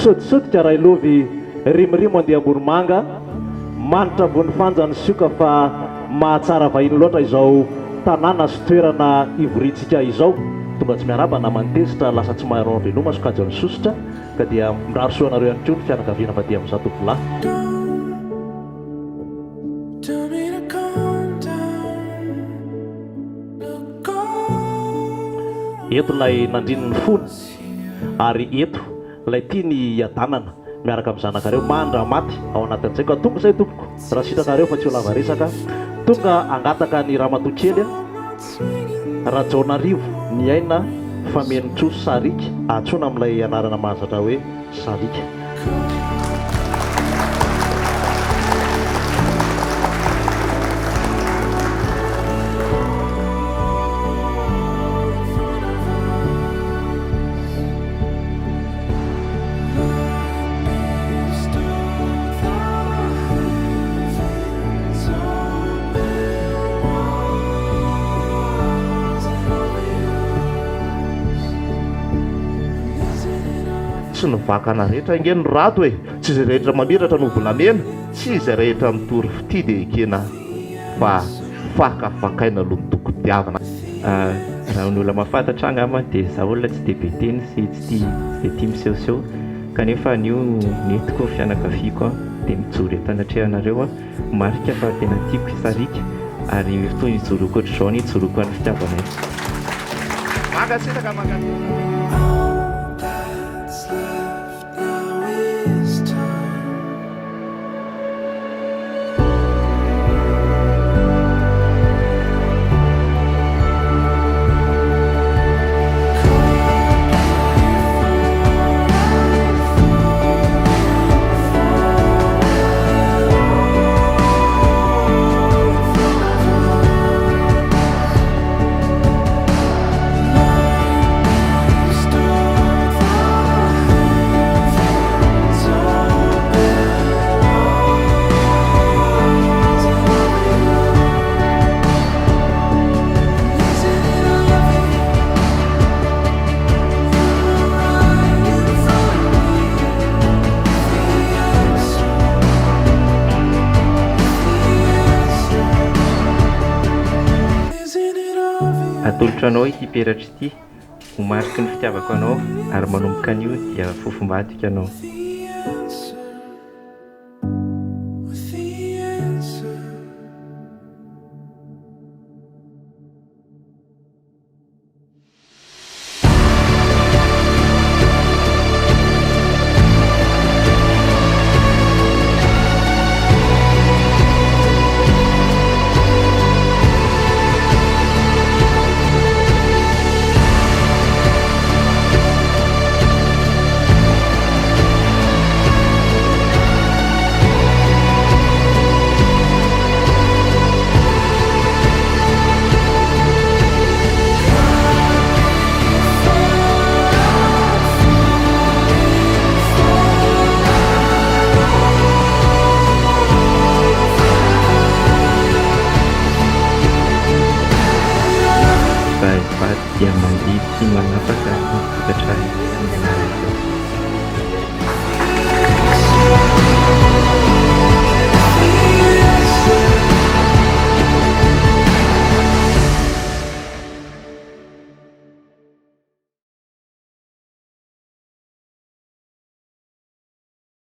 misaotisaotika raha ilovy rimorimo andeha Ambohimanga manitra ambony fanjany sioka fa mahatsara vahiny loatra izao tanàna sy toerana ivorintsika izao. Tonga tsy miarabana manitezitra lasa tsy maharon veloma sokajy ny sosotra ka dia miraro soanareo ihany koa ny fianakaviana fa dia amin'izao tovolahy. Eto ilay nandriny ny fony ary eto ilay tiany adanana miaraka amin'ny zanakareo mandra maty ao anatin'izay ka tonga izay tompoko raha sitrakareo fa tsy ho lava resaka tonga angataka ny ramatokely Rajaonarivo ny aina famenotro Sarika atsona amin'ilay anarana mahazatra hoe Sarika. Ny vakana rehetra ingeny rato hoe tsy izay rehetra mamiratra no volamena, tsy izay rehetra mitory fity dia ekena fa fakafakaina aloha ny toko-tiavana. Raha ny olona mahafantatra angamba dia za olona tsy dia be teny sy tsy dia tia misehoseho kanefa nio nentiko ny fianakaviako dia mijoro eto anatrehanareo marika fa tena tiako Sarika ary toy ny joroako ohatr'izao ny joroako an'ny fitiavana. Mangasitaka mangasitaka. Atolotra anao ity peratra ity ho mariky ny fitiavako anao ary manomboka an'io dia fofom-badika anao. Dia mandidy sy manapaka ny vokatra isan'andro.